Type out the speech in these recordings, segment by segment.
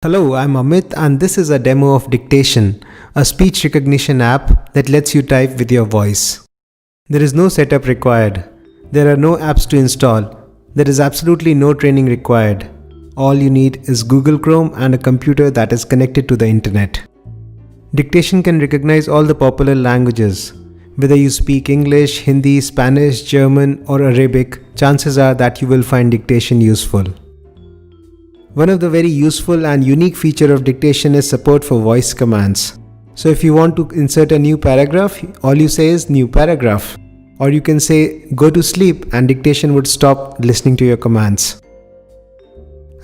Hello, I'm Amit and this is a demo of Dictation, a speech recognition app that lets you type with your voice. There is no setup required. There are no apps to install. There is absolutely no training required. All you need is Google Chrome and a computer that is connected to the internet. Dictation can recognize all the popular languages. Whether you speak English, Hindi, Spanish, German or Arabic, chances are that you will find Dictation useful. One of the very useful and unique feature of Dictation is support for voice commands. So if you want to insert a new paragraph, all you say is new paragraph. Or you can say go to sleep and Dictation would stop listening to your commands.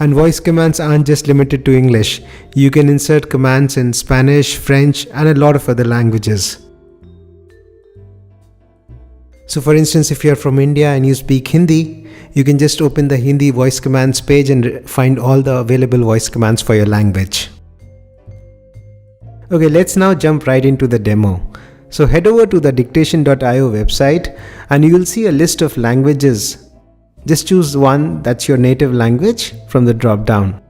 And voice commands aren't just limited to English. You can insert commands in Spanish, French and a lot of other languages. So for instance, if you're from India and you speak Hindi, you can just open the Hindi voice commands page and find all the available voice commands for your language. Okay, let's now jump right into the demo. So head over to the dictation.io website and you will see a list of languages. Just choose one that's your native language from the drop down.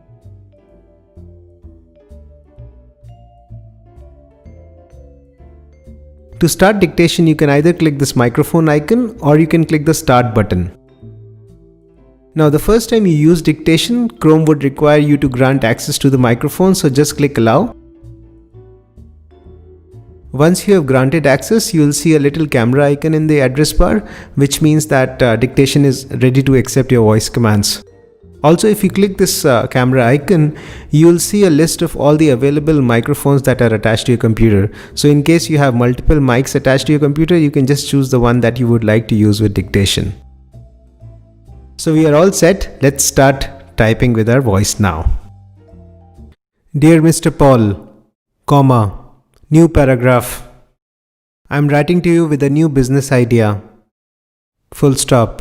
To start dictation, you can either click this microphone icon or you can click the start button. Now the first time you use Dictation, Chrome would require you to grant access to the microphone, so just click allow. Once you have granted access, you will see a little camera icon in the address bar, which means that Dictation is ready to accept your voice commands. Also, if you click this camera icon, you will see a list of all the available microphones that are attached to your computer. So in case you have multiple mics attached to your computer, you can just choose the one that you would like to use with Dictation. So we are all set. Let's start typing with our voice now. Dear Mr. Paul, comma, new paragraph. I'm writing to you with a new business idea. Full stop.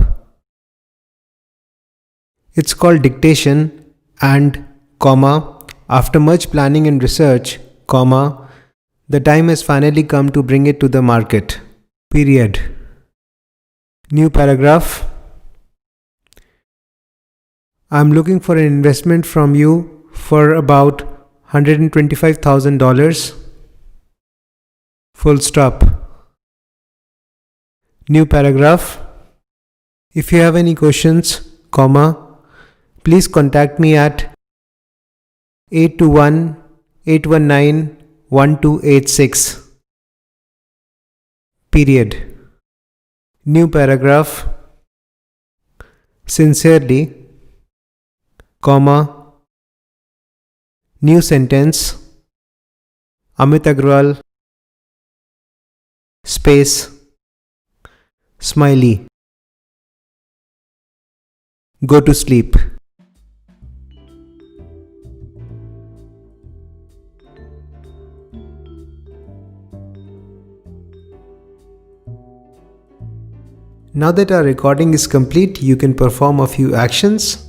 It's called Dictation and, comma, after much planning and research, comma, the time has finally come to bring it to the market. Period. New paragraph. I'm looking for an investment from you for about $125,000. Full stop. New paragraph. If you have any questions, comma, please contact me at 821-819-1286. Period. New paragraph. Sincerely, comma, new sentence, Amit Agrawal, space, smiley. Go to sleep. Now that our recording is complete, you can perform a few actions.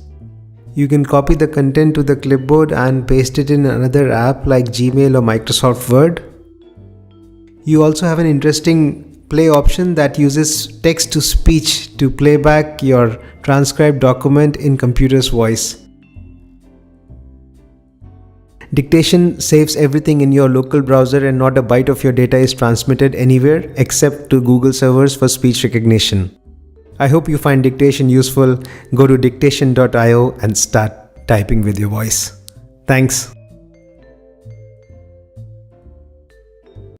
You can copy the content to the clipboard and paste it in another app like Gmail or Microsoft Word. You also have an interesting play option that uses text to speech to play back your transcribed document in computer's voice. Dictation saves everything in your local browser and not a byte of your data is transmitted anywhere except to Google servers for speech recognition. I hope you find Dictation useful. Go to dictation.io and start typing with your voice. Thanks.